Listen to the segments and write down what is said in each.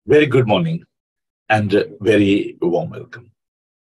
Very good morning and very warm welcome.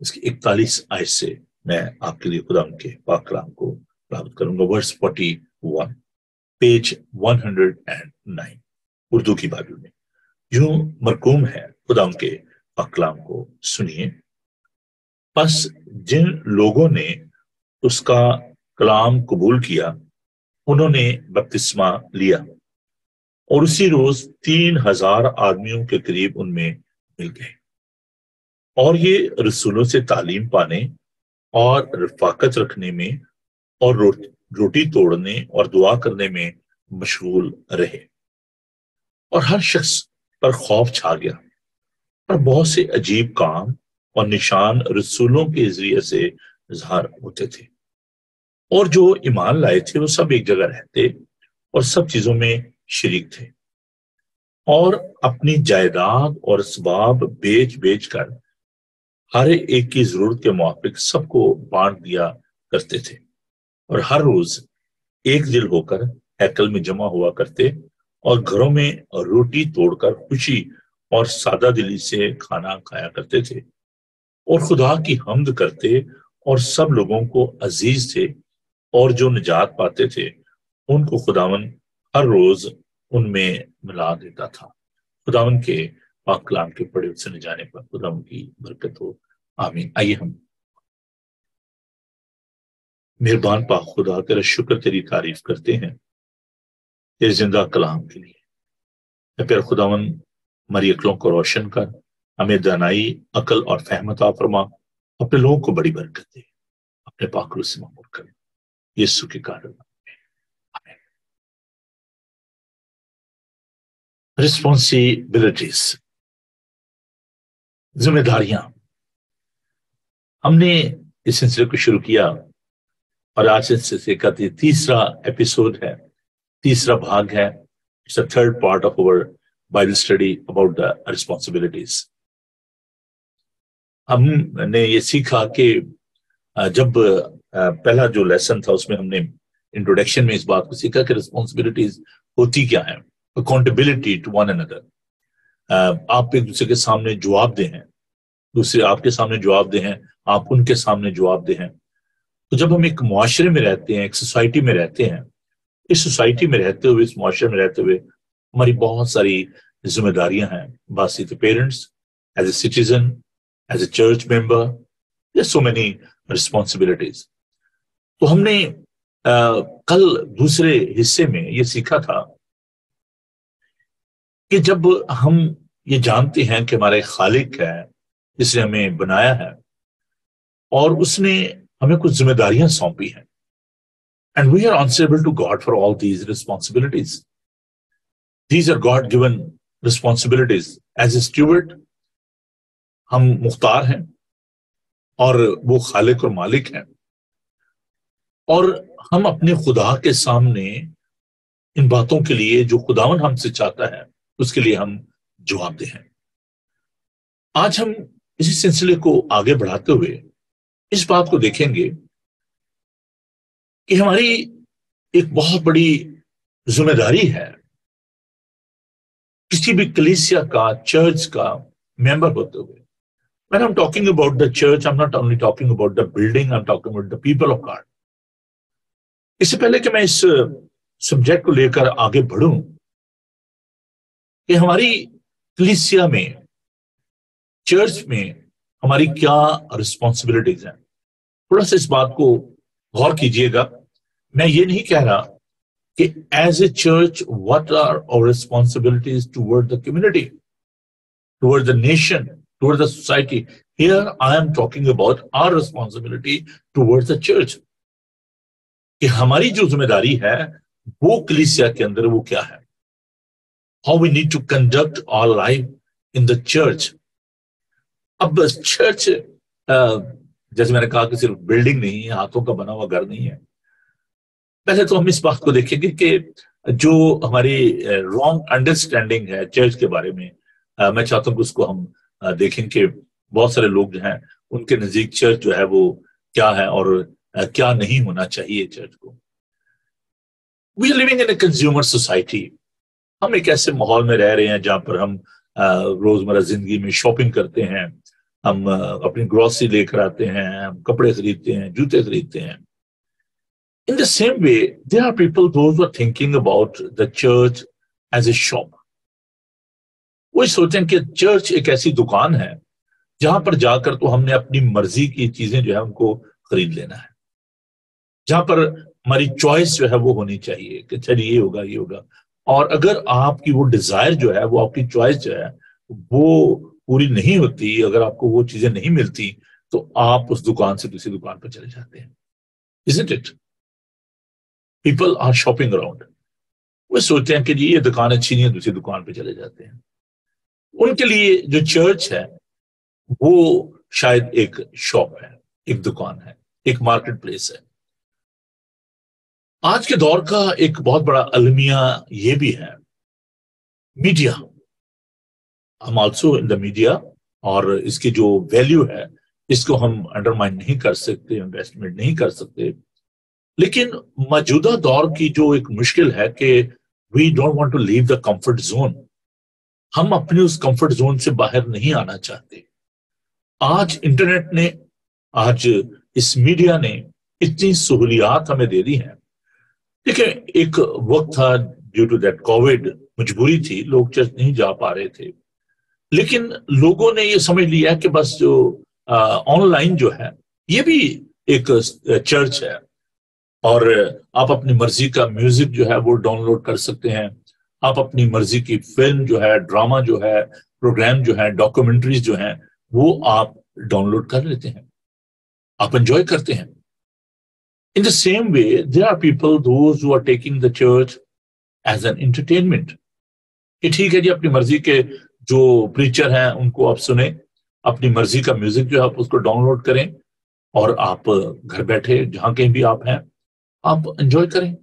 اس کی 41 آیت سے میں آپ کے لیے خدا کے پاک کلام کو تلاوت کروں گا. ورس 41 پیج 109 اردو کی بائبل میں یوں مرقوم ہے. خدا کے پاک کلام کو سنیے. پس جن لوگوں نے اس کا کلام قبول کیا انہوں نے بپتسمہ لیا اور اسی روز 3000 آدمیوں کے قریب ان میں مل گئے اور یہ رسولوں سے تعلیم پانے اور رفاقت رکھنے میں اور روٹی توڑنے اور دعا کرنے میں مشغول رہے اور ہر شخص پر خوف چھا گیا اور بہت سے عجیب کام اور نشان رسولوں کے ذریعے سے ظاہر ہوتے تھے اور جو ایمان لائے تھے وہ سب ایک جگہ رہتے اور سب چیزوں میں شریک تھے اور اپنی جائیداد اور اسباب بیچ بیچ کر ہر ایک کی ضرورت کے موافق سب کو بانٹ دیا کرتے تھے اور ہر روز ایک دل ہو کر ہیکل میں جمع ہوا کرتے اور گھروں میں روٹی توڑ کر خوشی اور سادہ دلی سے کھانا کھایا کرتے تھے اور خدا کی حمد کرتے اور سب لوگوں کو عزیز تھے اور جو نجات پاتے تھے ان کو خداون ہر روز ان میں ملا دیتا تھا. خداون کے پاک کلام کے پڑھے سنے جانے پر خداون کی برکت ہو. آمین. آئیے ہم مہربان پاک خدا تیرا شکر تیری تعریف کرتے ہیں تیرے زندہ کلام کے لیے. اے پیارے خداون ہماری عقلوں کو روشن کر ہمیں دانائی عقل اور فہم عطا فرما اپنے لوگوں کو بڑی برکت دے اپنے پاک روح سے معمور کر یسوع کے کارن. ریسپانسبلٹیز ذمہ داریاں. ہم نے اس سلسلے کو شروع کیا اور آج اس سلسلے کا تیسرا ایپیسوڈ ہے, تیسرا بھاگ ہے. It's the third part of our Bible study about the responsibilities. ہم نے یہ سیکھا کہ جب پہلا جو لیسن تھا اس میں ہم نے انٹروڈکشن میں اس بات کو سیکھا کہ ریسپانسبلٹیز ہوتی کیا ہیں. اکاؤنٹیبلٹی ٹو ون اندر, آپ ایک دوسرے کے سامنے جواب دیں ہیں, دوسرے آپ کے سامنے جواب دیں ہیں, آپ ان کے سامنے جواب دیں ہیں. تو جب ہم ایک معاشرے میں رہتے ہیں, ایک سوسائٹی میں رہتے ہیں, اس سوسائٹی میں رہتے ہوئے, اس معاشرے میں رہتے ہوئے ہماری بہت ساری ذمہ داریاں ہیں. Basit parents, as a citizen, as a church member, there's so many responsibilities. تو ہم نے کل دوسرے حصے میں یہ سیکھا تھا کہ جب ہم یہ جانتے ہیں کہ ہمارا ایک خالق ہے جس نے ہمیں بنایا ہے اور اس نے ہمیں کچھ ذمہ داریاں سونپی ہیں, and we are answerable to God for all these responsibilities. These are God given responsibilities. As a steward ہم مختار ہیں اور وہ خالق اور مالک ہیں, اور ہم اپنے خدا کے سامنے ان باتوں کے لیے جو خداون ہم سے چاہتا ہے اس کے لیے ہم جواب دیں ہیں. آج ہم اسی سلسلے کو آگے بڑھاتے ہوئے اس بات کو دیکھیں گے کہ ہماری ایک بہت بڑی ذمہ داری ہے کسی بھی کلیسیا کا, چرچ کا ممبر ہوتے ہوئے. When I'm talking about the church, I'm not only talking about the building, I'm talking about the people of God. اس سے پہلے کہ میں اس سبجیکٹ کو لے کر آگے بڑھوں کہ ہماری کلیسیا میں, چرچ میں ہماری کیا رسپانسبلٹیز ہیں, تھوڑا سا اس بات کو غور کیجئے گا. میں یہ نہیں کہہ رہا کہ as a church what are our responsibilities toward the community, toward the nation, toward the society. Here I am talking about our responsibility towards the church. کہ ہماری جو ذمہ داری ہے وہ کلیسیا کے اندر وہ کیا ہے. How we need to conduct our life in the church. اب چرچ جیسے میں نے کہا کہ صرف بلڈنگ نہیں ہے, ہاتھوں کا بنا ہوا گھر نہیں ہے. پہلے تو ہم اس بات کو دیکھیں گے کہ جو ہماری رانگ انڈرسٹینڈنگ ہے چرچ کے بارے میں, میں چاہتا ہوں کہ اس کو ہم دیکھیں کہ بہت سارے لوگ جو ہیں ان کے نزدیک چرچ جو ہے وہ کیا ہے اور کیا نہیں ہونا چاہیے چرچ کو. We are living in a consumer society. ہم ایک ایسے ماحول میں رہ رہے ہیں جہاں پر ہم روزمرہ زندگی میں شاپنگ کرتے ہیں, ہم اپنی گروسری لے کر آتے ہیں, ہم کپڑے خریدتے ہیں, جوتے خریدتے ہیں. In the same way, there are people those who are thinking about the church as a shop. وہ سوچیں کہ چرچ ایک ایسی دکان ہے جہاں پر جا کر تو ہم نے اپنی مرضی کی چیزیں جو ہے ان کو خرید لینا ہے, جہاں پر ہماری چوائس جو ہے وہ ہونی چاہیے کہ چلیے یہ ہوگا یہ ہوگا. اور اگر آپ کی وہ ڈیزائر جو ہے, وہ آپ کی چوائس جو ہے وہ پوری نہیں ہوتی, اگر آپ کو وہ چیزیں نہیں ملتی, تو آپ اس دکان سے دوسری دکان پر چلے جاتے ہیں. Isn't it? People are shopping around. وہ سوچتے ہیں کہ جی یہ دکان اچھی نہیں ہے, دوسری دکان پہ چلے جاتے ہیں. ان کے لیے جو چرچ ہے وہ شاید ایک شاپ ہے, ایک دکان ہے, ایک مارکیٹ پلیس ہے. آج کے دور کا ایک بہت بڑا المیہ یہ بھی ہے, میڈیا. ہم آلسو ان دا میڈیا, اور اس کی جو ویلیو ہے اس کو ہم انڈرمائن نہیں کر سکتے, انویسٹمنٹ نہیں کر سکتے. لیکن موجودہ دور کی جو ایک مشکل ہے کہ we don't want to leave the comfort zone. ہم اپنے اس کمفرٹ زون سے باہر نہیں آنا چاہتے. آج انٹرنیٹ نے, آج اس میڈیا نے اتنی سہولیات ہمیں دے دی ہیں. دیکھیں, ایک وقت تھا ڈیو ٹو دیٹ کووڈ, مجبوری تھی, لوگ چرچ نہیں جا پا رہے تھے. لیکن لوگوں نے یہ سمجھ لیا کہ بس جو آن لائن جو ہے یہ بھی ایک چرچ ہے, اور آپ اپنی مرضی کا میوزک جو ہے وہ ڈاؤن لوڈ کر سکتے ہیں. آپ اپنی مرضی کی فلم جو ہے, ڈرامہ جو ہے, پروگرام جو ہے, ڈاکومنٹریز جو ہیں وہ آپ ڈاؤن لوڈ کر لیتے ہیں, آپ انجوائے کرتے ہیں. In the same way, there are people those who are taking the church as an entertainment. کہ ٹھیک ہے جی, اپنی مرضی کے جو پریچر ہیں ان کو آپ سنیں, اپنی مرضی کا میوزک جو ہے آپ اس کو ڈاؤن لوڈ کریں, اور آپ گھر بیٹھے جہاں کہیں بھی آپ ہیں آپ انجوائے کریں.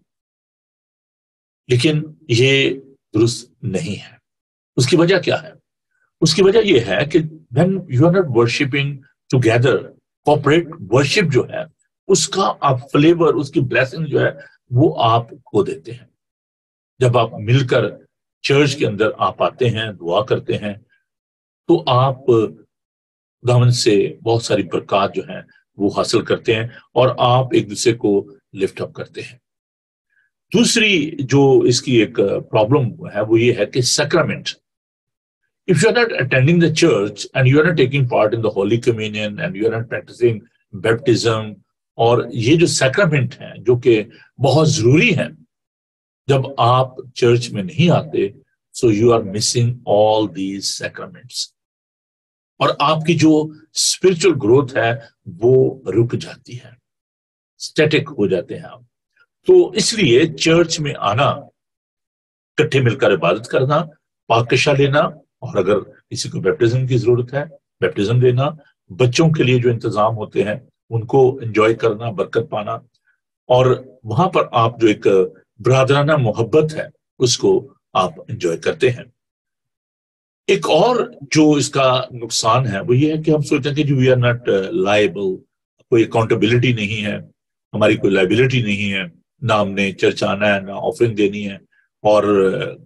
لیکن یہ درست نہیں ہے. اس کی وجہ کیا ہے؟ اس کی وجہ یہ ہے کہ when you are not worshiping together, corporate worship جو ہے اس کا آپ فلیور, اس کی بلیسنگ جو ہے وہ آپ کو دیتے ہیں. جب آپ مل کر چرچ کے اندر آپ آتے ہیں, دعا کرتے ہیں, تو آپ خداوند سے بہت ساری برکات جو ہیں وہ حاصل کرتے ہیں, اور آپ ایک دوسرے کو لفٹ اپ کرتے ہیں. دوسری جو اس کی ایک پرابلم ہے وہ یہ ہے کہ سیکرامنٹ. If you are not attending the church and you are not taking part in the Holy Communion and you are not practicing baptism, اور یہ جو سیکرامنٹ ہیں جو کہ بہت ضروری ہیں, جب آپ چرچ میں نہیں آتے, so you are missing all these sacraments, اور آپ کی جو اسپرچل گروتھ ہے وہ رک جاتی ہے, اسٹیٹک ہو جاتے ہیں آپ. تو اس لیے چرچ میں آنا, اکٹھے مل کر عبادت کرنا, پاکشا لینا, اور اگر کسی کو بیپٹزم کی ضرورت ہے بیپٹزم دینا, بچوں کے لیے جو انتظام ہوتے ہیں ان کو انجوائے کرنا, برکت پانا, اور وہاں پر آپ جو ایک برادرانہ محبت ہے اس کو آپ انجوائے کرتے ہیں. ایک اور جو اس کا نقصان ہے وہ یہ ہے کہ ہم سوچتے ہیں کہ وی آر ناٹ لائبل, کوئی اکاؤنٹیبلٹی نہیں ہے, ہماری کوئی لائبلٹی نہیں ہے, نہ ہم نے چرچ آنا ہے, نہ آفرنگ دینی ہے, اور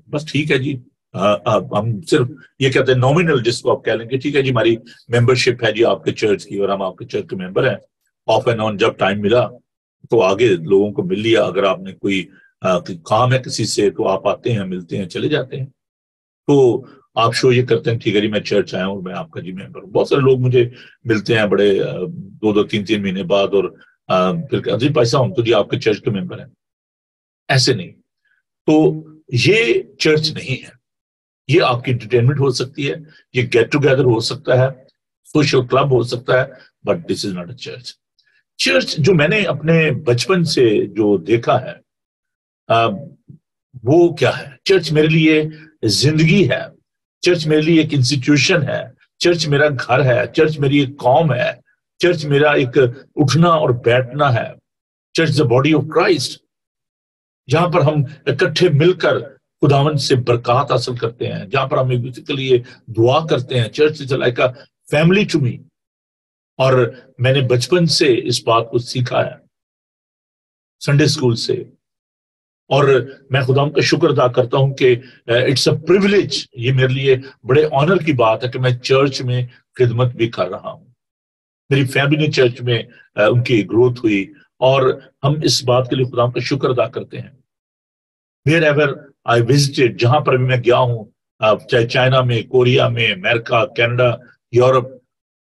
بس ٹھیک ہے جی, ہم صرف یہ کہتے ہیں نومینل, جس کو آپ کہہ لیں کہ ٹھیک ہے جی ہماری ممبرشپ ہے جی آپ کے چرچ کی, اور ہم آپ کے چرچ کے ممبر ہیں. آف اینڈ آن جب ٹائم ملا تو آگے لوگوں کو مل لیا, اگر آپ نے کوئی کام ہے کسی سے تو آپ آتے ہیں, ملتے ہیں, چلے جاتے ہیں. تو آپ شو یہ کرتے ہیں ٹھیک ہے جی میں چرچ آیا ہوں, میں آپ کا جی ممبر ہوں. بہت سارے لوگ مجھے ملتے ہیں بڑے 2-3 مہینے بعد, اور پھر جی پیسہ ہوں تو جی آپ کے چرچ کے ممبر ہیں. ایسے نہیں. تو یہ چرچ نہیں ہے. یہ آپ کی انٹرٹینمنٹ ہو سکتی ہے, یہ گیٹ ٹوگیدر ہو سکتا ہے, سوشل کلب ہو سکتا ہے, but this is not a church. Church جو میں نے اپنے بچپن سے جو دیکھا ہے وہ کیا ہے, چرچ میرے لیے زندگی ہے, چرچ میرے لیے ایک انسٹیٹیوشن ہے, چرچ میرا گھر ہے, چرچ میری ایک قوم ہے, چرچ میرا ایک اٹھنا اور بیٹھنا ہے. Church the body of Christ, جہاں پر ہم اکٹھے مل کر خداوند سے برکات حاصل کرتے ہیں, جہاں پر ہم ایک دوسرے کے لیے دعا کرتے ہیں. Church is like a family to me, اور میں نے بچپن سے اس بات کو سیکھا ہے, سنڈے اسکول سے, اور میں خدا کا شکر ادا کرتا ہوں کہ اٹس اے پریویلیج، یہ میرے لیے بڑے آنر کی بات ہے کہ میں چرچ میں خدمت بھی کر رہا ہوں. میری فیملی نے چرچ میں ان کی گروتھ ہوئی، اور ہم اس بات کے لیے خدا کا شکر ادا کرتے ہیں. ویئر ایور آئی وزٹڈ، جہاں پر بھی میں گیا ہوں، چاہے چائنا میں، کوریا میں، امریکہ، Canada, Europe,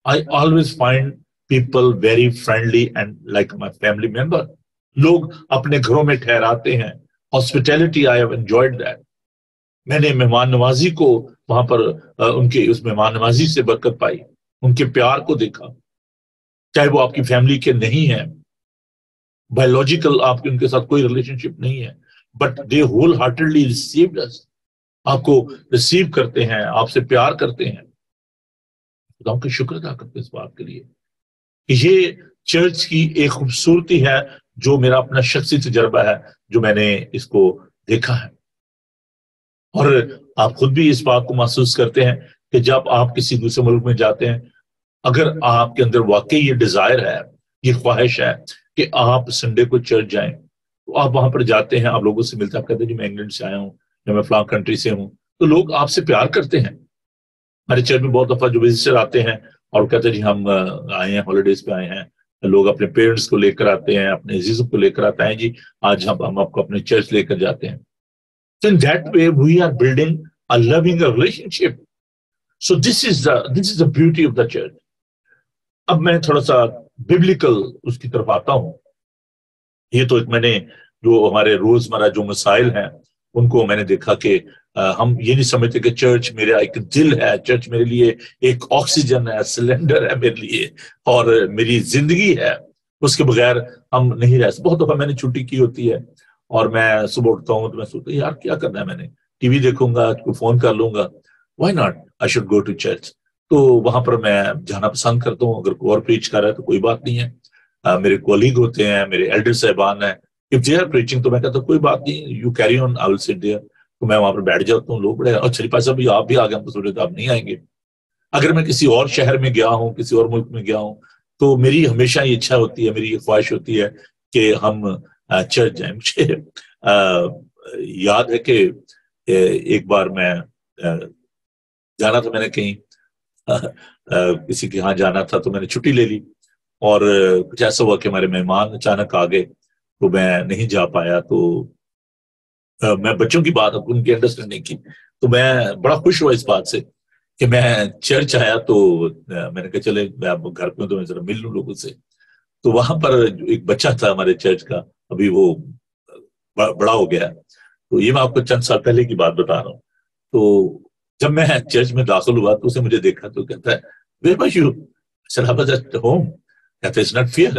I always find people very friendly and like my family member. لوگ اپنے گھروں میں ٹھہراتے ہیں. Hospitality I have enjoyed that. میں نے مہمان نوازی کو وہاں پر ان کے اس مہمان نوازی سے برکت پائی، ان کے پیار کو دیکھا. چاہے وہ آپ کی فیملی کے نہیں ہیں، بایولوجیکل آپ کی ان کے ساتھ کوئی ریلیشن شپ نہیں ہے، but they wholeheartedly received us. آپ کو ریسیو کرتے ہیں، آپ سے پیار کرتے ہیں. خدا کا شکر ادا کرتے ہیں اس بات کے لیے. یہ چرچ کی ایک خوبصورتی ہے جو میرا اپنا شخصی تجربہ ہے، جو میں نے اس کو دیکھا ہے. اور آپ خود بھی اس بات کو محسوس کرتے ہیں کہ جب آپ کسی دوسرے ملک میں جاتے ہیں، اگر آپ کے اندر واقعی یہ ڈیزائر ہے، یہ خواہش ہے کہ آپ سنڈے کو چرچ جائیں، تو آپ وہاں پر جاتے ہیں، آپ لوگوں سے ملتے ہیں، آپ کہتے ہیں جی میں انگلینڈ سے آیا ہوں یا میں فلاں کنٹری سے ہوں، تو لوگ آپ سے پیار کرتے ہیں. ہمارے چرچ میں بہت دفعہ جو وزٹر آتے ہیں اور کہتے ہیں جی ہم آئے ہیں ہالیڈیز پہ آئے ہیں، لوگ اپنے پیرنٹس کو لے کر آتے ہیں، اپنے عزیزوں کو لے کر آتے ہیں، جی آج ہم آپ کو اپنے چرچ لے کر جاتے ہیں. So in that way we are building a loving relationship. So this is the beauty of the church. اب میں تھوڑا سا ببلیکل اس کی طرف آتا ہوں. یہ تو میں نے جو ہمارے روزمرہ جو مسائل ہیں ان کو میں نے دیکھا کہ ہم یہ نہیں سمجھتے کہ چرچ میرا ایک دل ہے، چرچ میرے لیے ایک آکسیجن ہے، سلنڈر ہے میرے لیے، اور میری زندگی ہے، اس کے بغیر ہم نہیں رہ سکتے. بہت دفعہ میں نے چھٹی کی ہوتی ہے اور میں صبح اٹھتا ہوں تو میں سوچتا ہوں یار کیا کرنا ہے، میں نے ٹی وی دیکھوں گا، کوئی فون کر لوں گا، why not I should go to church. تو وہاں پر میں جانا پسند کرتا ہوں. اگر کوئی اور پریچ کر رہا ہے تو کوئی بات نہیں ہے، میرے کولیگ ہوتے ہیں، میرے ایلڈر صاحبان ہیں، if they are preaching تو میں کہتا ہوں کوئی بات نہیں، یو کیری آن، آئی ول سٹ دیئر. تو میں وہاں پر بیٹھ جاتا ہوں. لوگ بڑے اچھا پاس صاحب آپ بھی آ گئے، ہم تو سوچے تو آپ نہیں آئیں گے. اگر میں کسی اور شہر میں گیا ہوں، کسی اور ملک میں گیا ہوں، تو میری ہمیشہ یہ اچھا ہوتی ہے، میری یہ خواہش ہوتی ہے کہ ہم چرچ جائیں. مجھے یاد ہے کہ ایک بار میں جانا تھا، میں نے کہیں کسی کے ہاں جانا تھا، تو میں نے چھٹی لے لی، اور کچھ ایسا ہوا کہ ہمارے مہمان اچانک آ گئے تو میں نہیں جا پایا. تو میں بچوں کی بات ان کی انڈرسٹینڈنگ کی، تو میں بڑا خوش ہوا اس بات سے کہ میں چرچ آیا. تو میں نے کہا چلے میں اب گھر پہ تو میں ذرا مل لوں لوگوں سے. تو وہاں پر ایک بچہ تھا ہمارے چرچ کا، ابھی وہ بڑا ہو گیا. تو یہ میں آپ کو چند سال پہلے کی بات بتا رہا ہوں. تو جب میں چرچ میں داخل ہوا تو اسے مجھے دیکھا تو کہتا ہے where was you? Sir I was at home. کہتا ہے اٹس ناٹ فیئر.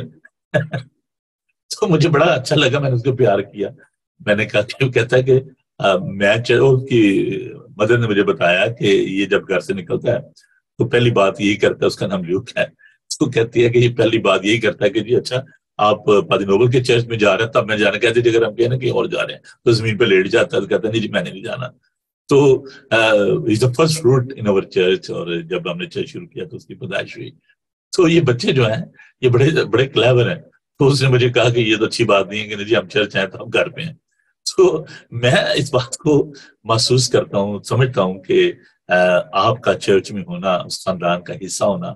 تو مجھے بڑا اچھا لگا، میں نے اس کو پیار کیا. میں نے کہا کہ کہتا ہے کہ میں کی مدر نے مجھے بتایا کہ یہ جب گھر سے نکلتا ہے تو پہلی بات یہی کرتا ہے، اس کا نام لیوک ہے. تو کہتی ہے کہ یہ پہلی بات یہی کرتا ہے کہ جی اچھا آپ پادری نوبل کے چرچ میں جا رہے ہیں. تب میں جانا کہتے تھے اگر ہم کہیں نا کہیں اور جا رہے ہیں تو زمین پہ لیٹ جاتا ہے، تو کہتا ہے نہیں جی میں نے نہیں جانا. تو is the first fruit in our church. اور جب ہم نے چرچ شروع کیا تو اس کی پیدائش ہوئی. تو یہ بچے جو ہیں یہ بڑے بڑے کلیور ہیں. تو اس نے مجھے کہا کہ یہ تو اچھی بات نہیں ہے کہ جی ہم چرچ ہیں تو ہم گھر پہ ہیں. تو میں اس بات کو محسوس کرتا ہوں، سمجھتا ہوں کہ آپ کا چرچ میں ہونا، اس خاندان کا حصہ ہونا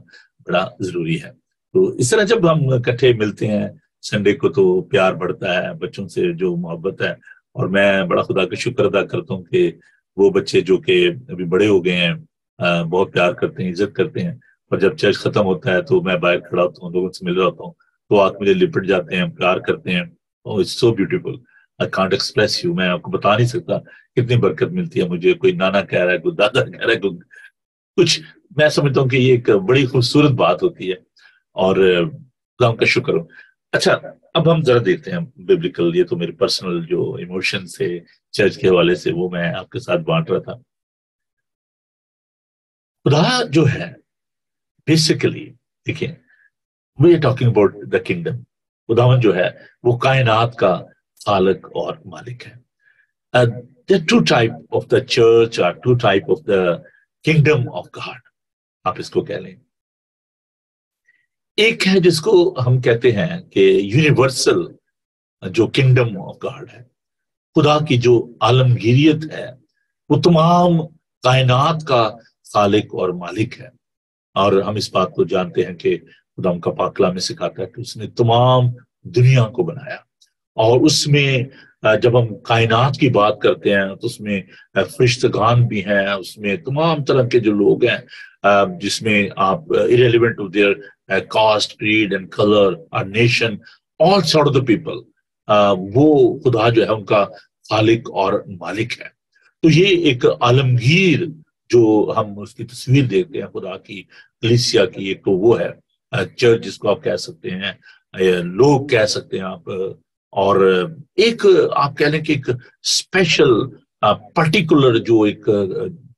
بڑا ضروری ہے. تو اس طرح جب ہم اکٹھے ملتے ہیں سنڈے کو تو پیار بڑھتا ہے، بچوں سے جو محبت ہے. اور میں بڑا خدا کا شکر ادا کرتا ہوں کہ وہ بچے جو کہ ابھی بڑے ہو گئے ہیں بہت پیار کرتے ہیں، عزت کرتے ہیں. اور جب چرچ ختم ہوتا ہے تو میں باہر کھڑا ہوتا ہوں، لوگوں سے مل رہا ہوتا ہوں، تو آپ مجھے لپٹ جاتے ہیں، پیار کرتے ہیں. It's so beautiful, I can't express you. میں آپ کو بتا نہیں سکتا کتنی برکت ملتی ہے مجھے. کوئی نانا کہہ رہا ہے، کوئی دادا کہہ رہا ہے، کوئی کچھ. میں سمجھتا ہوں کہ یہ ایک بڑی خوبصورت بات ہوتی ہے، اور خدا کا شکر ہو. اچھا اب ہم ذرا دیکھتے ہیں ببلیکل. یہ تو میرے پرسنل جو ایموشن سے چرچ کے حوالے سے وہ میں آپ کے ساتھ بانٹ رہا تھا. خدا جو ہے بیسیکلی دیکھیں we are talking about the kingdom. خداوند جو ہے وہ کائنات کا خالق اور مالک ہے. there are two type of the church or two type of the kingdom of God. آپ اس کو کہہ لیں. ایک ہے جس کو ہم کہتے ہیں کہ یونیورسل جو کنگڈم آف گاڈ ہے. خدا کی جو عالمگیریت ہے وہ تمام کائنات کا خالق اور مالک ہے، اور ہم اس بات کو جانتے ہیں کہ خدا کا پاک کلام میں سکھاتا ہے کہ اس نے تمام دنیا کو بنایا، اور اس میں جب ہم کائنات کی بات کرتے ہیں تو اس میں فرشتگان بھی ہیں، اس میں تمام طرح کے جو لوگ ہیں جس میں آپ irrelevant to their caste, creed and color or nation, all sort of the people، وہ خدا جو ہے ان کا خالق اور مالک ہے۔ تو یہ ایک عالمگیر جو ہم اس کی تصویر دیکھتے ہیں خدا کی کلیسیا کی، ایک تو وہ ہے چرچ جس کو آپ کہہ سکتے ہیں، لوگ کہہ سکتے ہیں آپ، اور ایک آپ کہہ لیں کہ ایک اسپیشل پرٹیکولر جو ایک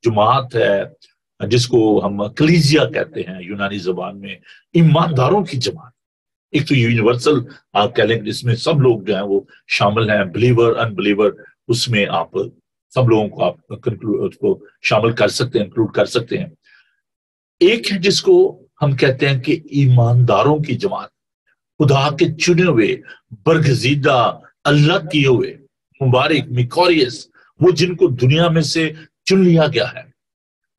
جماعت ہے جس کو ہم کلیسیا کہتے ہیں یونانی زبان میں، ایمانداروں کی جماعت۔ ایک تو یونیورسل آپ کہہ لیں جس میں سب لوگ جو ہیں وہ شامل ہیں، بلیور ان بلیور، اس میں آپ سب لوگوں کو آپ اس کو شامل کر سکتے ہیں، انکلوڈ کر سکتے ہیں۔ ایک ہے جس کو ہم کہتے ہیں کہ ایمانداروں کی جماعت، خدا کے چنے ہوئے، برگزیدہ، اللہ کیے ہوئے، مبارک، میکوریس، وہ جن کو دنیا میں سے چن لیا گیا ہے،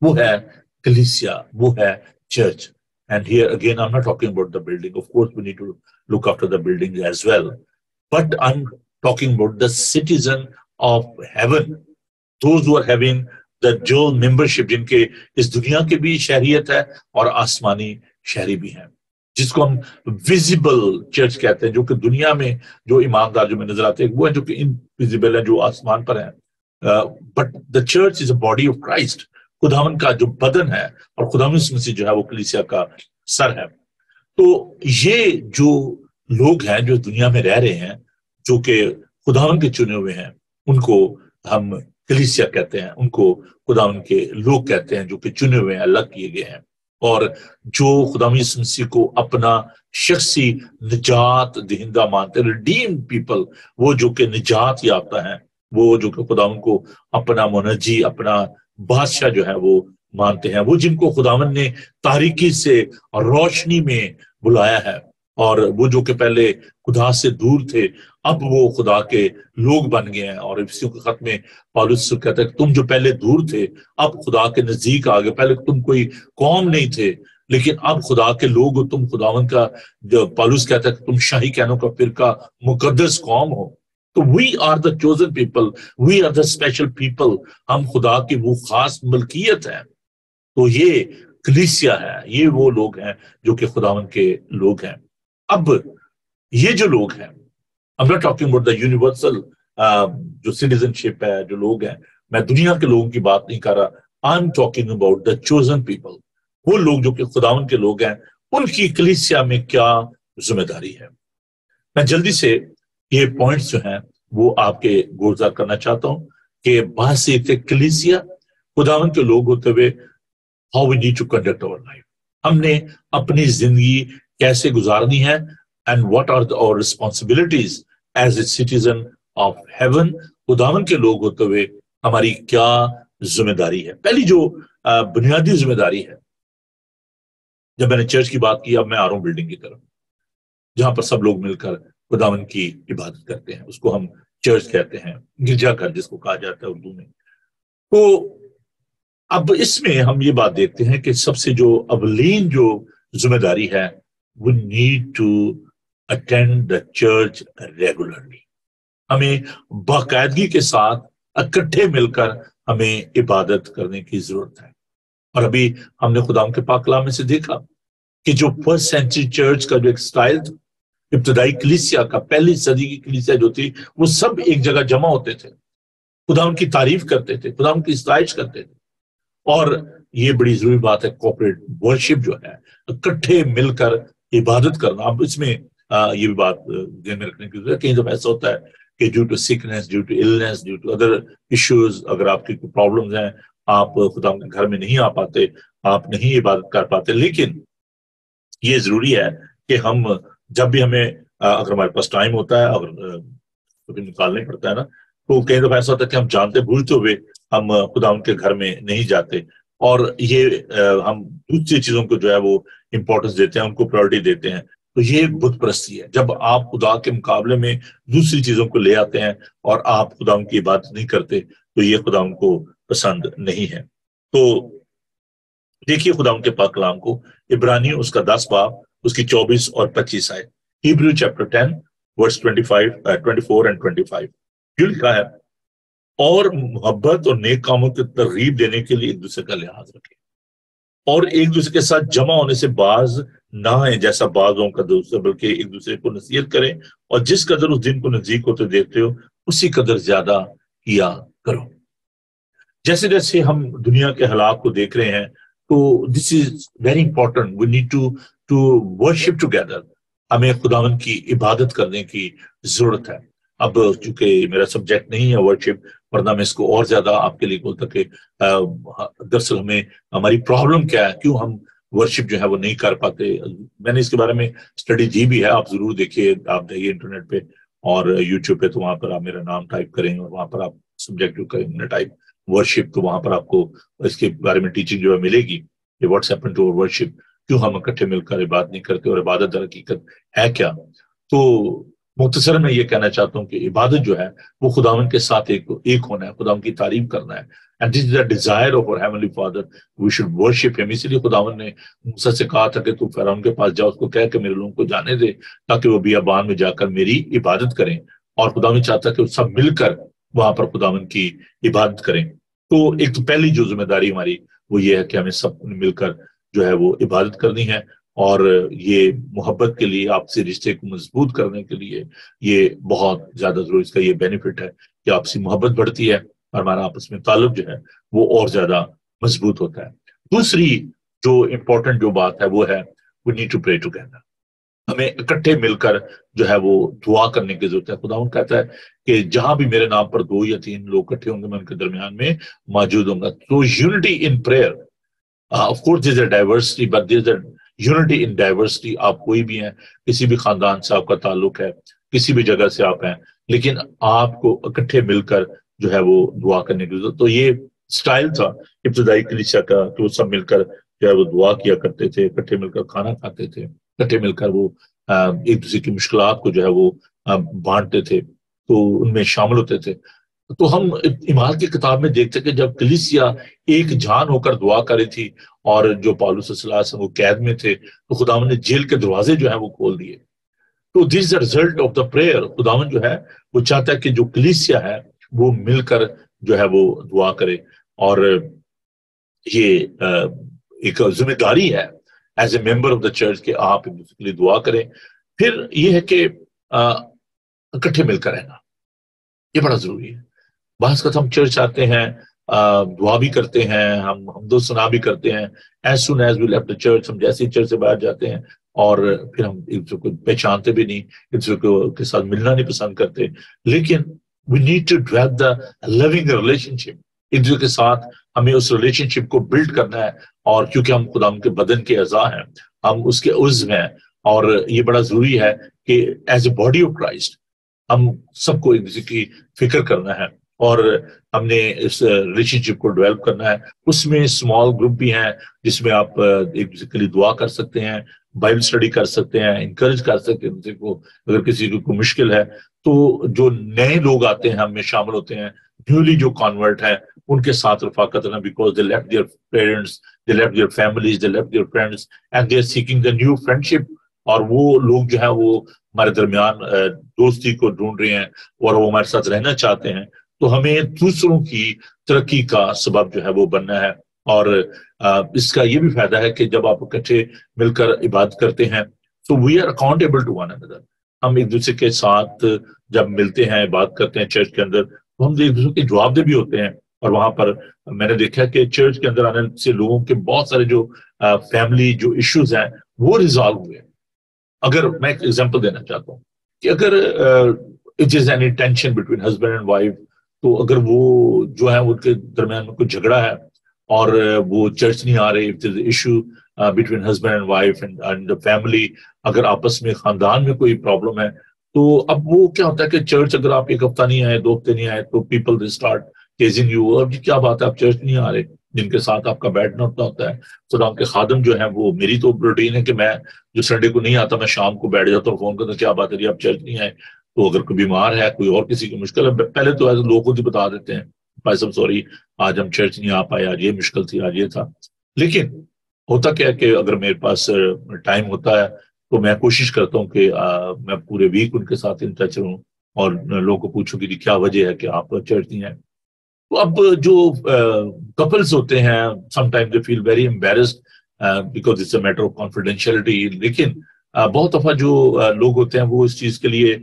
وہ ہے کلیسیا، وہ ہے church. And here again, I'm not talking about the building. Of course, we need to look after the building as well. But I'm talking about the citizen of heaven, those who are having the dual membership، جن کے اس دنیا کے بھی شہریت ہے اور آسمانی شہری بھی ہیں، جس کو ہم ویزیبل چرچ کہتے ہیں، جو کہ دنیا میں جو ایماندار جو میں نظر آتے ہیں وہ ہیں جو کہ انویزیبل ہیں، جو آسمان پر ہیں۔ But the church is a body of Christ, خداوند کا جو بدن ہے، اور خداوند مسیح جو ہے وہ کلیسیا کا سر ہے۔ تو یہ جو لوگ ہیں جو دنیا میں رہ رہے ہیں، جو کہ خداوند کے چنے ہوئے ہیں، ان کو ہم کلیسیا کہتے ہیں، ان کو خداوند کے لوگ کہتے ہیں جو کہ چنے ہوئے ہیں، الگ کیے گئے ہیں، اور جو خداوند یسوع مسیح کو اپنا شخصی نجات دہندہ مانتے ہیں، ریڈیمڈ پیپل، وہ جو کہ نجات یافتہ ہیں، وہ جو کہ خداوند کو اپنا منجی، اپنا بادشاہ جو ہے وہ مانتے ہیں، وہ جن کو خداوند نے تاریکی سے روشنی میں بلایا ہے، اور وہ جو کہ پہلے خدا سے دور تھے اب وہ خدا کے لوگ بن گئے ہیں۔ اور افسیوں کے خط میں پالوس کہتا ہے کہ تم جو پہلے دور تھے اب خدا کے نزدیک آ گئے، پہلے تم کوئی قوم نہیں تھے لیکن اب خدا کے لوگ ہو، تم خداوند کا، جو پالوس کہتا ہے کہ تم شاہی کہنوں کا فرقہ، مقدس قوم ہو۔ تو we are the chosen people, we are the special people, ہم خدا کی وہ خاص ملکیت ہے۔ تو یہ کلیسیا ہے، یہ وہ لوگ ہیں جو کہ خداوند کے لوگ ہیں۔ اب یہ جو لوگ ہیں، I'm not talking about the universal جو citizenship ہے، جو لوگ ہیں، میں دنیا کے لوگوں کی بات نہیں کر رہا، I'm talking about the chosen people، وہ لوگ جو کہ خداوند کے لوگ ہیں، ان کی کلیسیا میں کیا ذمہ داری ہے۔ میں جلدی سے یہ پوائنٹس جو ہیں وہ آپ کے گزار کرنا چاہتا ہوں کہ بحثیت کلیسیا، خداوند کے لوگ ہوتے ہوئے how we need to conduct our life، ہم نے اپنی زندگی کیسے گزارنی ہے، and what are our responsibilities as a citizen of heaven، خداوند کے لوگ ہوتے ہوئے ہماری کیا ذمہ داری ہے۔ پہلی جو بنیادی ذمہ داری ہے، جب میں نے چرچ کی بات کی، اب میں آ رہا ہوں بلڈنگ کی طرف، جہاں پر سب لوگ مل کر خداوند کی عبادت کرتے ہیں، اس کو ہم چرچ کہتے ہیں، گرجا گھر جس کو کہا جاتا ہے اردو میں۔ تو اب اس میں ہم یہ بات دیکھتے ہیں کہ سب سے جو اولین جو ذمہ داری ہے، we need to attend the church regularly، ہمیں باقاعدگی کے ساتھ اکٹھے مل کر ہمیں عبادت کرنے کی ضرورت ہے۔ اور ابھی ہم نے خداوند کے پاک کلام میں سے دیکھا کہ جو فرسٹ سینچری چرچ کا جو ایک سٹائل تھا، ابتدائی کلیسیا کا، پہلی صدی کی کلیسیا جو تھی، وہ سب ایک جگہ جمع ہوتے تھے، خداوند کی تعریف کرتے تھے، خداوند کی ستائش کرتے تھے۔ اور یہ بڑی ضروری بات ہے، کوپریٹ ورشپ جو ہے، اکٹھے مل کر عبادت کرنا۔ اب اس میں یہ بھی بات ذہن میں رکھنے کی ضرورت ہے، کہیں دفعہ ایسا ہوتا ہے کہ due to sickness, due to illness, due to other issues, اگر آپ کی کوئی پرابلمز ہیں، آپ خداوند کے گھر میں نہیں آ پاتے، آپ نہیں عبادت کر پاتے، لیکن یہ ضروری ہے کہ ہم جب بھی ہمیں اگر ہمارے پاس ٹائم ہوتا ہے، اگر کبھی نکالنا ہی پڑتا ہے نا، تو کئی دفعہ ایسا ہوتا ہے کہ ہم جانتے بھولتے ہوئے ہم خداوند کے گھر میں نہیں جاتے، اور یہ ہم دوسری چیزوں کو جو ہے وہ امپورٹنس دیتے ہیں، ان کو پرائورٹی دیتے ہیں۔ تو یہ بت پرستی ہے. جب آپ خدا کے مقابلے میں دوسری چیزوں کو لے آتے ہیں اور آپ خدا کی عبادت نہیں کرتے تو یہ خدا کو پسند نہیں ہے. تو دیکھیے خدا کے پاک کلام کو، عبرانی اس کا 10 باب اس کی 24 اور 25 آئے. ہیبریو چیپٹر 10 ورس 24 اینڈ 25 یہ لکھا ہے، اور محبت اور نیک کاموں کی ترغیب دینے کے لیے ایک دوسرے کا لحاظ رکھیں اور ایک دوسرے کے ساتھ جمع ہونے سے باز نہ ہیں جیسا بعضوں کا دوسرا، بلکہ ایک دوسرے کو نصیحت کریں، اور جس قدر اس دن کو نزدیک ہوتے دیکھتے ہو اسی قدر زیادہ کیا کرو. جیسے جیسے ہم دنیا کے حالات کو دیکھ رہے ہیں تو this is very important, we need to worship together. ہمیں خداوند کی عبادت کرنے کی ضرورت ہے. اب چونکہ میرا سبجیکٹ نہیں ہے ورشپ، ورنہ میں اس کو اور زیادہ آپ کے لیے بولتا کہ دراصل ہماری پرابلم کیا ہے، کیوں ہم ورشپ جو ہے وہ نہیں کر پاتے. میں نے اس کے بارے میں اسٹڈی دی بھی ہے، آپ ضرور دیکھیے. آپ جائیے انٹرنیٹ پہ اور یوٹیوب پہ، تو وہاں پر آپ میرا نام ٹائپ کریں اور وہاں پر آپ سبجیکٹ جو کریں ٹائپ ورشپ، تو وہاں پر آپ کو اس کے بارے میں ٹیچنگ جو ہے ملے گی کہ واٹس ہیپن ٹو ورشپ، کیوں ہم اکٹھے مل کر عبادت نہیں کرتے اور عبادت در حقیقت ہے کیا. تو مختصر میں یہ کہنا چاہتا ہوں کہ عبادت جو ہے وہ خداوند کے ساتھ ایک ہونا ہے، خداوند کی تعریف کرنا ہے. And this is the desire of our heavenly Father. We should worship him. اسی لیے خداوند نے موسیٰ سے کہا تھا کہ تو فرعون کے پاس جاؤ، اس کو کہہ کہ میرے لوگوں کو جانے دے تاکہ وہ بیابان میں جا کر میری عبادت کریں. اور خداوند چاہتا ہے کہ سب مل کر وہاں پر خداوند کی عبادت کریں. تو ایک تو پہلی جو ذمہ داری ہماری وہ یہ ہے کہ ہمیں سب مل کر جو ہے وہ عبادت کرنی ہے. اور یہ محبت کے لیے، آپسی رشتے کو مضبوط کرنے کے لیے یہ بہت زیادہ ضروری، اس کا یہ بینیفٹ ہے کہ آپسی محبت بڑھتی ہے اور ہمارا آپس میں تعلق جو ہے وہ اور زیادہ مضبوط ہوتا ہے. دوسری جو امپورٹنٹ جو بات ہے وہ ہے we need to pray together. ہمیں اکٹھے مل کر جو ہے وہ دعا کرنے کی ضرورت ہے. خداوند کہتا ہے کہ جہاں بھی میرے نام پر 2 یا 3 لوگ اکٹھے ہوں گے میں ان کے درمیان میں موجود ہوں گا. تو unity in prayer, of course there is a diversity but there is a unity in diversity. آپ کوئی بھی ہیں، کسی بھی خاندان سے آپ کا تعلق ہے، کسی بھی جگہ سے آپ ہیں، لیکن آپ کو اکٹھے مل کر جو ہے وہ دعا کرنے کی ضرورت. تو یہ سٹائل تھا ابتدائی کلیسیا کا کہ وہ سب مل کر جو ہے وہ دعا کیا کرتے تھے، اکٹھے مل کر کھانا کھاتے تھے، اکٹھے مل کر وہ ایک دوسرے کی مشکلات کو جو ہے وہ بانٹتے تھے، تو ان میں شامل ہوتے تھے. تو ہم اعمال کی کتاب میں دیکھتے کہ جب کلیسیا ایک جان ہو کر دعا کری تھی اور جو پالوس صلی اللہ علیہ وسلم وہ قید میں تھے تو خداوند نے جیل کے دروازے جو ہیں وہ کھول دیے. تو this is a result of the prayer. خداوند جو ہے وہ چاہتا ہے کہ جو کلیسیا ہے وہ مل کر جو ہے وہ دعا کرے. اور یہ ایک ذمہ داری ہے as a member of the church کہ آپ ایک دوسرے کے لیے دعا کریں. پھر یہ ہے کہ اکٹھے مل کر رہنا یہ بڑا ضروری ہے. بعض کا ہم چرچ آتے ہیں، دعا بھی کرتے ہیں، ہم حمد و ثنا بھی کرتے ہیں. As soon as we left the church, ہم جیسے ہی چرچ سے باہر جاتے ہیں اور پھر ہم ایک دوسرے کو پہچانتے بھی نہیں، ایک دوسرے کے ساتھ ملنا نہیں پسند کرتے. لیکن we need to develop the loving relationship. ایک دوسرے کے ساتھ ہمیں اس ریلیشن شپ کو بلڈ کرنا ہے. اور کیونکہ ہم خدا کے بدن کے اعضاء ہیں، ہم اس کے عضو ہیں، اور یہ بڑا ضروری ہے کہ as a body of Christ ہم سب کو ایک دوسرے کی فکر کرنا ہے اور ہم نے اس ریلیشن شپ کو ڈیولپ کرنا ہے. اس میں اسمال گروپ بھی ہیں جس میں آپ ایک دوسرے کے لیے دعا کر سکتے ہیں، بائبل اسٹڈی کر سکتے ہیں، انکریج کر سکتے ہیں دوسرے کو. اگر کسی کو مشکل ہے تو جو نئے لوگ آتے ہیں ہم میں شامل ہوتے ہیں، نیولی جو کانورٹ ہیں ان کے ساتھ رفاقت کرنا، because they left their parents, they left their families, they left their friends and they are seeking the new friendship. اور وہ لوگ جو ہیں وہ ہمارے درمیان دوستی کو ڈھونڈ رہے ہیں اور وہ ہمارے ساتھ رہنا چاہتے ہیں. تو ہمیں دوسروں کی ترقی کا سبب جو ہے وہ بننا ہے. اور اس کا یہ بھی فائدہ ہے کہ جب آپ اکٹھے مل کر عبادت کرتے ہیں تو we are accountable to one another. ہم ایک دوسرے کے ساتھ جب ملتے ہیں، بات کرتے ہیں چرچ کے اندر، تو ہم ایک دوسرے کے جواب دہ بھی ہوتے ہیں. اور وہاں پر میں نے دیکھا کہ چرچ کے اندر آنے سے لوگوں کے بہت سارے جو فیملی جو ایشوز ہیں وہ ریزالو ہوئے. اگر میں ایک ایگزامپل دینا چاہتا ہوں کہ اگر it is any tension between husband and wife, تو اگر وہ جو ہے ان کے درمیان میں کوئی جھگڑا ہے اور وہ چرچ نہیں آ رہے، if there is issue between husband and wife and family, اگر آپس میں خاندان میں کوئی پرابلم ہے، تو اب وہ کیا ہوتا ہے کہ چرچ اگر آپ ایک ہفتہ نہیں آئے، 2 ہفتے نہیں آئے، تو people they start teasing you. اب جی کیا بات ہے، آپ چرچ نہیں آ رہے، جن کے ساتھ آپ کا بیٹھنا اٹھنا ہوتا ہے. خدا کے خادم جو ہیں وہ, میری تو روٹین ہے کہ میں جو سنڈے کو نہیں آتا میں شام کو بیٹھ جاتا ہوں, فون کرتا ہوں کیا بات ہے جی آپ چرچ نہیں آئے. تو اگر کوئی بیمار ہے, کوئی اور کسی کی مشکل ہے, پہلے تو ایسے لوگ خود ہی بتا دیتے ہیں بھائی صاحب سوری آج ہم چرچ نہیں آ پائے, آج یہ مشکل تھی, آج یہ تھا. لیکن ہوتا کیا ہے کہ اگر میرے پاس ٹائم ہوتا ہے تو میں کوشش کرتا ہوں کہ میں پورے ویک ان کے ساتھ ان ٹچ رہوں اور لوگوں کو پوچھوں کہ کیا وجہ ہے کہ آپ چرچ نہیں آئے. تو اب جو کپلز ہوتے ہیں sometime they feel very embarrassed because it's a matter of confidentiality. لیکن بہت دفعہ جو لوگ ہوتے ہیں وہ اس چیز کے لیے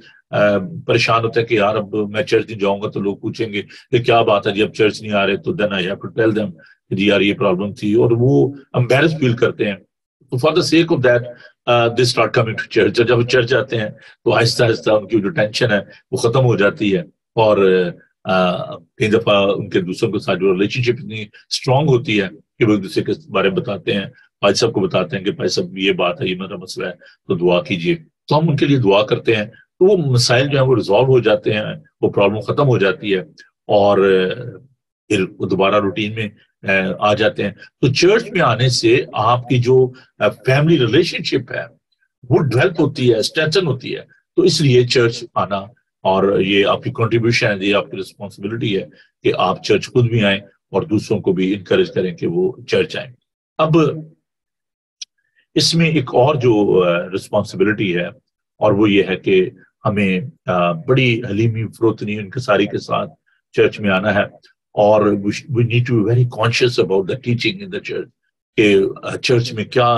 پریشان ہوتے ہیں کہ یار اب میں چرچ نہیں جاؤں گا تو لوگ پوچھیں گے کہ کیا بات ہے جی اب چرچ نہیں آ رہے. تو then I have to tell them کہ جی یار یہ پرابلم تھی, اور وہ امبیرس فیل کرتے ہیں. تو for the sake of that they start coming to church. جب چرچ جاتے ہیں تو آہستہ آہستہ ان کی جو ٹینشن ہے وہ ختم ہو جاتی ہے, اور کئی دفعہ ان کے دوسروں کے ساتھ جو ریلیشن شپ اتنی اسٹرانگ ہوتی ہے کہ وہ ایک دوسرے کے بارے میں بتاتے ہیں, بھائی صاحب کو بتاتے ہیں کہ بھائی صاحب یہ بات ہے, یہ میرا مسئلہ ہے تو دعا کیجیے. تو ہم ان کے لیے دعا کرتے ہیں تو وہ مسائل جو ہیں وہ ریزالو ہو جاتے ہیں, وہ پرابلم ختم ہو جاتی ہے, اور پھر وہ دوبارہ روٹین میں آ جاتے ہیں. تو چرچ میں آنے سے آپ کی جو فیملی ریلیشن شپ ہے وہ ڈیولپ ہوتی ہے, اسٹرینتھن ہوتی ہے. تو اس لیے چرچ آنا, اور یہ آپ کی کنٹریبیوشن ہے, یہ آپ کی رسپانسبلٹی ہے کہ آپ چرچ خود بھی آئیں اور دوسروں کو بھی انکریج کریں کہ وہ چرچ آئیں. اب اس میں ایک اور جو رسپانسبلٹی ہے اور وہ یہ ہے کہ ہمیں بڑی حلیمی فروتنی انکساری کے ساتھ چرچ میں آنا ہے, اور we need to be very conscious about the teaching in the church کہ چرچ میں کیا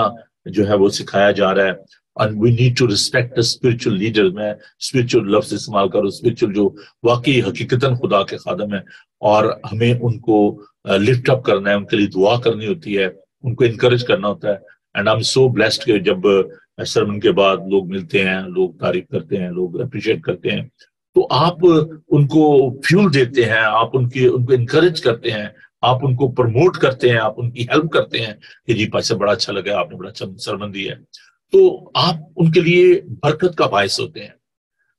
جو ہے وہ سکھایا جا رہا ہے. and we need to respect the spiritual leaders. میں spiritual لفظ استعمال کروں, spiritual جو واقعی حقیقتاً خدا کے خادم ہیں, اور ہمیں ان کو لفٹ اپ کرنا ہے, ان کے لیے دعا کرنی ہوتی ہے, ان کو انکریج کرنا ہوتا ہے. And I am so blessed کہ جب سرمن کے بعد لوگ ملتے ہیں, لوگ تعریف کرتے ہیں, لوگ اپریشیٹ کرتے ہیں, تو آپ ان کو فیول دیتے ہیں, آپ ان کو انکریج کرتے ہیں, آپ ان کو پروموٹ کرتے ہیں, آپ ان کی ہیلپ کرتے ہیں کہ جی بھائی صاحب بڑا اچھا لگا, آپ نے بڑا اچھا سرمن دیا ہے. تو آپ ان کے لیے برکت کا باعث ہوتے ہیں.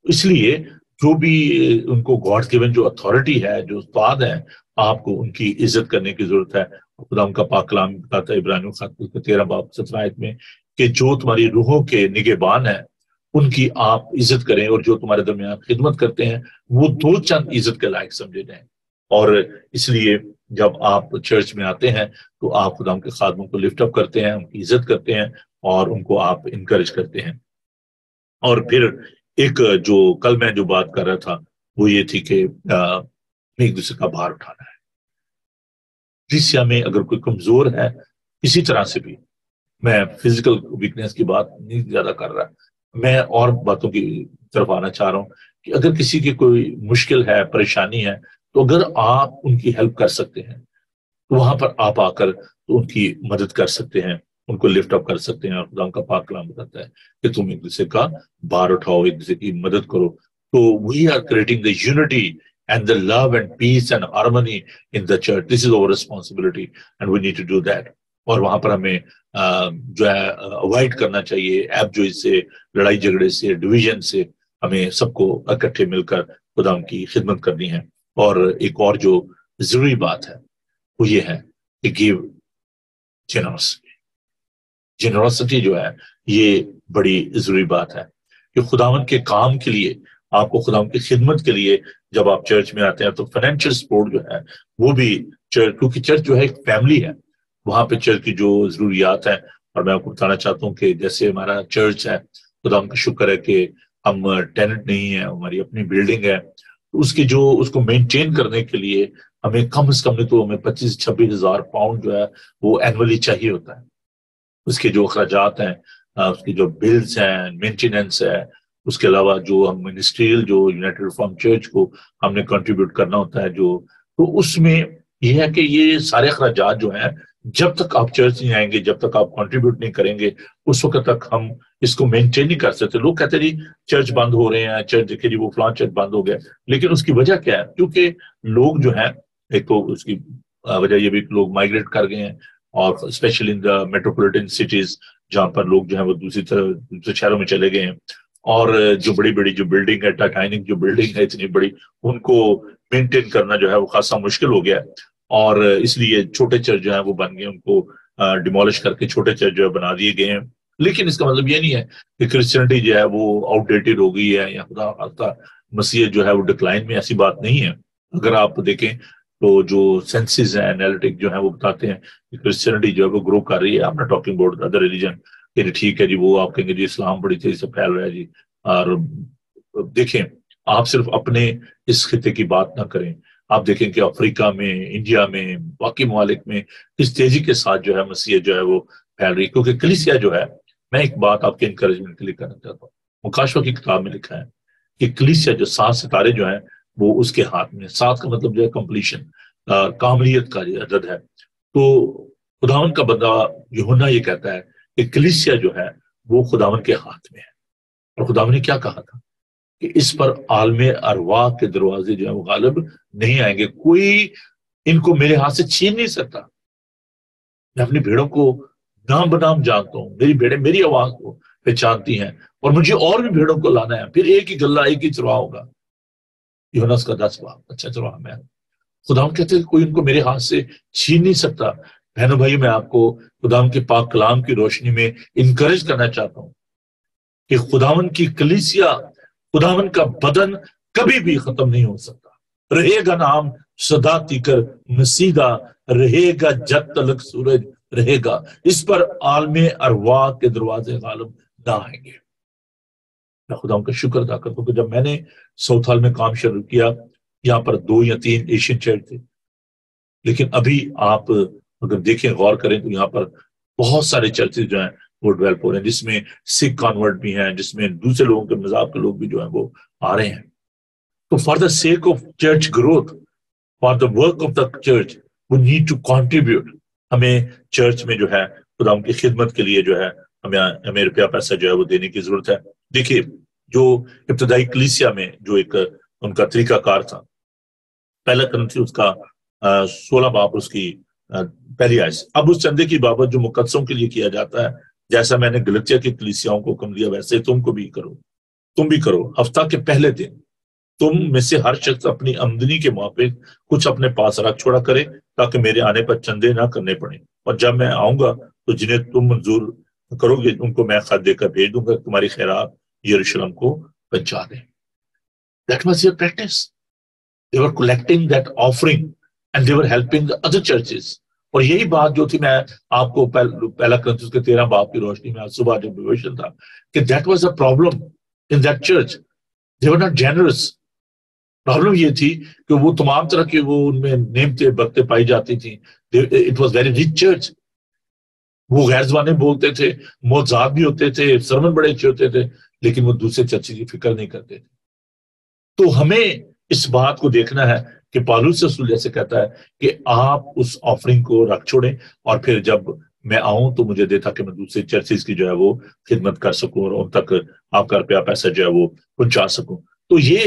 اس لیے جو بھی ان کو گاڈ گیون جو اتھارٹی ہے, جو استاد ہیں, آپ کو ان کی عزت کرنے کی ضرورت ہے. خدا ان کا پاک کلام بتاتا ہے ابراہیم خط 13 باب 17 آیت میں کہ جو تمہاری روحوں کے نگہبان ہیں ان کی آپ عزت کریں, اور جو تمہارے درمیان خدمت کرتے ہیں وہ دو چند عزت کے لائق سمجھے جائیں. اور اس لیے جب آپ چرچ میں آتے ہیں تو آپ خدا کے خادموں کو لفٹ اپ کرتے ہیں, ان کی عزت کرتے ہیں, اور ان کو آپ انکریج کرتے ہیں. اور پھر ایک جو کل میں جو بات کر رہا تھا وہ یہ تھی کہ ایک دوسرے کا بھار اٹھانا ہے. کلیسیا میں اگر کوئی کمزور ہے کسی طرح سے بھی, میں فزیکل ویکنس کی بات نہیں زیادہ کر رہا, میں اور باتوں کی طرف آنا چاہ رہا ہوں کہ اگر کسی کی کوئی مشکل ہے, پریشانی ہے, تو اگر آپ ان کی ہیلپ کر سکتے ہیں تو وہاں پر آپ آ کر تو ان کی مدد کر سکتے ہیں, ان کو لفٹ اپ کر سکتے ہیں. اور خدا کا پاک کلام بتاتا ہے کہ تم ایک دوسرے کا بار اٹھاؤ, ایک دوسرے کی مدد کرو. تو we are creating the unity and the love and peace and harmony in the church. This is our responsibility and we need to do that. اور وہاں پر ہمیں جو ہے اوائڈ کرنا چاہیے ایپ جو اس سے لڑائی جھگڑے سے, ڈویژن سے. ہمیں سب کو اکٹھے مل کر خدا کی خدمت کرنی ہے. اور ایک اور جو ضروری بات ہے وہ یہ ہے کہ give generosity. جنراسٹی جو ہے یہ بڑی ضروری بات ہے کہ خداوند کے کام کے لیے, آپ کو خداوند کی خدمت کے لیے جب آپ چرچ میں آتے ہیں تو فائنینشیل سپورٹ جو ہے وہ بھی چرچ, کیونکہ چرچ جو ہے ایک فیملی ہے, وہاں پہ چرچ کی جو ضروریات ہیں. اور میں آپ کو بتانا چاہتا ہوں کہ جیسے ہمارا چرچ ہے, خداوند کا شکر ہے کہ ہم ٹیننٹ نہیں ہیں, ہماری اپنی بلڈنگ ہے. اس کو مینٹین کرنے کے لیے ہمیں کم از کم تو ہمیں 25-26 ہزار پاؤنڈ جو ہے وہ اینولی چاہیے ہوتا ہے. اس کے جو اخراجات ہیں, اس کی جو بلز ہیں, مینٹیننس ہے, اس کے علاوہ جو ہم منسٹریل جو یونائٹڈ ریفارم چرچ کو ہم نے کنٹریبیوٹ کرنا ہوتا ہے تو اس میں یہ ہے کہ یہ سارے اخراجات جو ہیں جب تک آپ چرچ نہیں آئیں گے, جب تک آپ کنٹریبیوٹ نہیں کریں گے, اس وقت تک ہم اس کو مینٹین نہیں کر سکتے. لوگ کہتے ہیں جی چرچ بند ہو رہے ہیں, چرچ دیکھیں جی وہ فلان چرچ بند ہو گیا, لیکن اس کی وجہ کیا ہے؟ کیونکہ لوگ جو ہیں, ایک تو اس کی وجہ یہ بھی لوگ مائگریٹ کر گئے ہیں, اور specially in the metropolitan cities جہاں پر لوگ جو ہیں وہ دوسرے شہروں میں چلے گئے ہیں. اور جو بڑی بڑی جو بلڈنگ ہے, ٹائٹینک جو بلڈنگ ہے اتنی بڑی, ان کو مینٹین کرنا جو ہے وہ خاصا مشکل ہو گیا ہے. اور اس لیے چھوٹے چرچ جو ہیں وہ بن گئے، ان کو ڈیمولش کر کے چھوٹے چرچ جو ہے بنا دیے گئے ہیں. لیکن اس کا مطلب یہ نہیں ہے کہ کرسچینٹی جو ہے وہ آؤٹ ڈیٹڈ ہو گئی ہے یا خدا خاصہ مسیحیت جو ہے وہ ڈکلائن میں. ایسی بات نہیں ہے. اگر آپ دیکھیں تو جو سینسز ہیں انالیٹک جو ہیں وہ بتاتے ہیں کہ کرسچینٹی جو ہے وہ گرو کر رہی ہے. آپ نے ٹاکنگ اباؤٹ ادر ریلیجن کہ ٹھیک ہے جی وہ آپ کہیں گے جی اسلام بڑی تیزی سے پھیل رہا ہے جی. اور دیکھیں آپ صرف اپنے اس خطے کی بات نہ کریں، آپ دیکھیں کہ افریقہ میں، انڈیا میں، باقی ممالک میں کس تیزی کے ساتھ جو ہے مسیحیت جو ہے وہ پھیل رہی ہے. کیونکہ کلیسیا جو ہے، میں ایک بات آپ کے انکریجمنٹ کے لیے کرنا چاہتا ہوں. مکاشفہ کی کتاب میں لکھا ہے کہ کلیسیا جو 7 ستارے جو ہیں وہ اس کے ہاتھ میں. 7 کا مطلب جو ہے کمپلیشن، کاملیت کا جو عدد ہے. تو خداون کا بندہ یوحنا یہ کہتا ہے کہ کلیسیا جو ہے وہ خداون کے ہاتھ میں ہے. اور خداون نے کیا کہا تھا کہ اس پر عالم ارواح کے دروازے جو ہیں وہ غالب نہیں آئیں گے، کوئی ان کو میرے ہاتھ سے چھین نہیں سکتا. میں اپنی بھیڑوں کو نام بنام جانتا ہوں، میری بھیڑیں میری آواز کو پہچانتی ہیں، اور مجھے اور بھی بھیڑوں کو لانا ہے. پھر ایک ہی گلہ، ایک ہی چرواہا ہوگا. یوحنا کا 10 باب، اچھا چرواہا میں. خداوند کہتے ہیں کہ کوئی ان کو میرے ہاتھ سے چھین نہیں سکتا. بہنوں بھائی، میں آپ کو خداوند کے پاک کلام کی روشنی میں انکریج کرنا چاہتا ہوں کہ خداوند کی کلیسیا، خداوند کا بدن کبھی بھی ختم نہیں ہو سکتا. رہے گا نام سدا تیکر مسیدہ، رہے گا جب تلک سورج رہے گا. اس پر عالم ارواح کے دروازے غالب نہ آئیں گے. میں خداوند کا شکر ادا کرتا ہوں کہ جب میں نے ساؤتھ ہال میں کام شروع کیا، یہاں پر 2 یا 3 ایشین چرچ تھے. لیکن ابھی آپ اگر دیکھیں، غور کریں تو یہاں پر بہت سارے چرچز جو ہیں وہ ڈیولپ ہو رہے ہیں، جس میں سکھ کانورٹ بھی ہیں، جس میں دوسرے لوگوں کے مذہب کے لوگ بھی جو ہیں وہ آ رہے ہیں. تو for the sake of church growth, for the work of the church, we need to contribute. ہمیں چرچ میں جو ہے خدا ان کی خدمت کے لیے جو ہے ہمیں روپیہ پیسہ جو ہے وہ دینے کی ضرورت ہے. دیکھیے جو ابتدائی کلیسیا میں جو ایک ان کا طریقہ کار تھا، پہلا کرنتھی اس کا 16 باب اس کی پہلی آیت. اب اس چندے کی بابت جو مقدسوں کے لیے کیا جاتا ہے، جیسا میں نے گلتیا کی کلیسیاؤں کو حکم دیا ویسے تم بھی کرو. ہفتہ کے پہلے دن تم میں سے ہر شخص اپنی آمدنی کے موافق کچھ اپنے پاس رکھ چھوڑا کرے، تاکہ میرے آنے پر چندے نہ کرنے پڑیں. اور جب میں آؤں گا تو جنہیں تم منظور کرو گے ان کو میں خط دے کر بھیج دوں گا، تمہاری خیرات یروشلم کو پہنچا دیں. That was their practice. They were collecting that offering and they were helping the other churches. اور یہی بات جو تھی، میں آپ کو پہلا کرنتھیوس کے 13 باب کی روشنی میں آج صبح جو ڈیویشن تھا کہ that was a problem in that church. They were not generous. Problem یہ تھی کہ وہ تمام طرح کی وہ ان میں نعمتیں برکتیں پائی جاتی تھیں. It was very rich church. وہ غیر زبانیں بولتے تھے، معجزات بھی ہوتے تھے، سرمن بڑے اچھے ہوتے تھے، لیکن وہ دوسرے چرچ کی فکر نہیں کرتے تھے. تو ہمیں اس بات کو دیکھنا ہے کہ پالوس رسول جیسے کہتا ہے کہ آپ اس آفرنگ کو رکھ چھوڑیں، اور پھر جب میں آؤں تو مجھے دے تاکہ میں دوسرے چرچز کی جو ہے وہ خدمت کر سکوں اور ان تک آپ کا روپیہ پیسہ جو ہے وہ پہنچا سکوں. تو یہ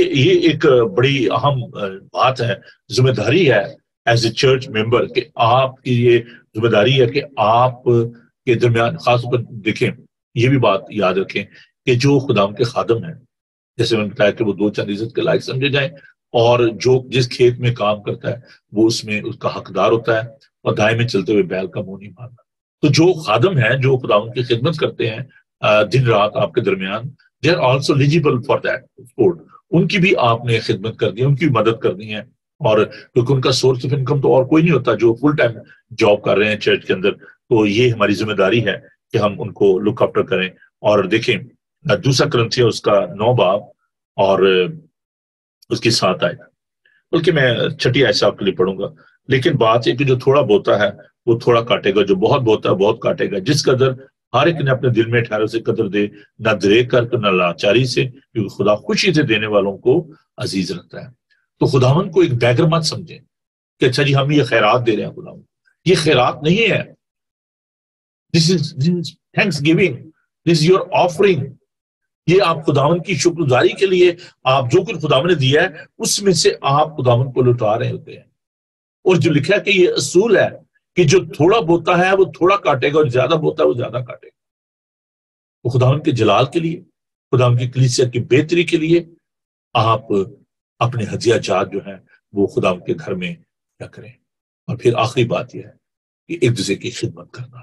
ایک بڑی اہم بات ہے، ذمہ داری ہے ایز اے چرچ ممبر کہ آپ کی یہ ذمہ داری ہے کہ آپ کے درمیان خاص طور پر دیکھیں، یہ بھی بات یاد رکھیں کہ جو خداوند کے خادم ہیں، جیسے میں نے بتایا کہ وہ 2 چند عزت کے لائق سمجھے جائیں، اور جو جس کھیت میں کام کرتا ہے وہ اس میں اس کا حقدار ہوتا ہے، اور دائیں میں چلتے ہوئے بیل کا منہ نہیں مارنا. تو جو خادم ہیں، جو خداوند کی خدمت کرتے ہیں دن رات آپ کے درمیان، they are also eligible for that support. ان کی بھی آپ نے خدمت کرنی ہے، ان کی مدد کرنی ہے. اور کیونکہ ان کا سورس آف انکم تو اور کوئی نہیں ہوتا جو فل ٹائم جاب کر رہے ہیں چرچ کے اندر. تو یہ ہماری ذمہ داری ہے کہ ہم ان کو لک آفٹر کریں. اور دیکھیں دوسرا کرنتھی اس کا 9 باب اور اس کی 7 آیت، بلکہ میں 6 آیت سے آپ کے لیے پڑھوں گا. لیکن بات یہ کہ جو تھوڑا بوتا ہے وہ تھوڑا کاٹے گا، جو بہت بوتا ہے بہت کاٹے گا. جس قدر ہر ایک نے اپنے دل میں ٹھہرے سے قدر دے، نہ دریغ کر کے نہ لاچاری سے، کیونکہ خدا خوشی سے دینے والوں کو عزیز رکھتا ہے. تو خداوند کو ایک بیگر مت سمجھیں کہ اچھا جی ہم یہ خیرات دے رہے ہیں. خداوند یہ خیرات نہیں ہے. This is thanks giving. This is your offering. یہ آپ خداوند کی شکر گزاری کے لیے آپ جو کچھ خداوند نے دیا ہے اس میں سے آپ خداوند کو لوٹا رہے ہوتے ہیں. اور جو لکھا ہے کہ یہ اصول ہے کہ جو تھوڑا بوتا ہے وہ تھوڑا کاٹے گا، اور زیادہ بوتا ہے وہ زیادہ کاٹے گا. تو خداوند کے جلال کے لیے، خداوند کی کلیسیا کی بہتری کے لیے آپ اپنے ہدیہ جات جو ہیں وہ خداوند کے گھر میں کیا کریں. اور پھر آخری بات یہ ہے کہ ایک دوسرے کی خدمت کرنا،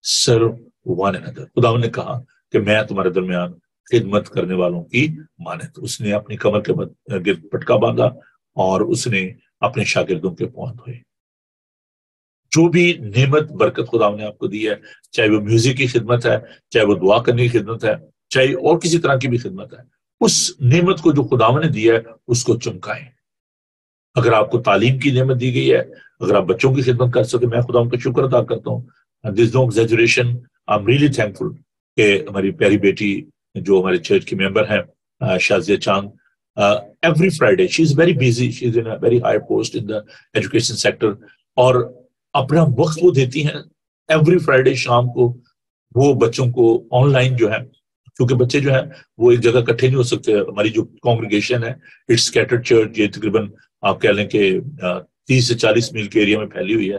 سرو ون another. خدا نے کہا کہ میں تمہارے درمیان خدمت کرنے والوں کی مانند. اس نے اپنی کمر کے گرد پٹکا باندھا اور اس نے اپنے شاگردوں کے پاؤں دھوئے. جو بھی نعمت برکت خدا نے آپ کو دی ہے، چاہے وہ میوزک کی خدمت ہے، چاہے وہ دعا کرنے کی خدمت ہے، چاہے اور کسی طرح کی بھی خدمت ہے، اس نعمت کو جو خدا نے دی ہے اس کو چمکائیں. اگر آپ کو تعلیم کی نعمت دی گئی ہے، اگر آپ بچوں کی خدمت کر سکتے، میں خدا کا شکر ادا کرتا ہوں. This no exaggeration, I am really thankful کہ ہماری پیاری بیٹی جو ہمارے چرچ کی ممبر ہیں شازیہ چاند، every Friday she is very busy, she is in very high post in the education sector, اور اپنا وقت وہ دیتی ہیں ایوری فرائیڈے شام کو. وہ بچوں کو آن لائن جو ہے، کیونکہ بچے جو ہیں وہ ایک جگہ اکٹھے نہیں ہو سکتے. ہماری جو کانگریگیشن ہے اٹس اسکیٹرڈ چرچ، یہ تقریباً آپ کہہ لیں کہ 30 سے 40 میل کے ایریا میں پھیلی ہوئی ہے.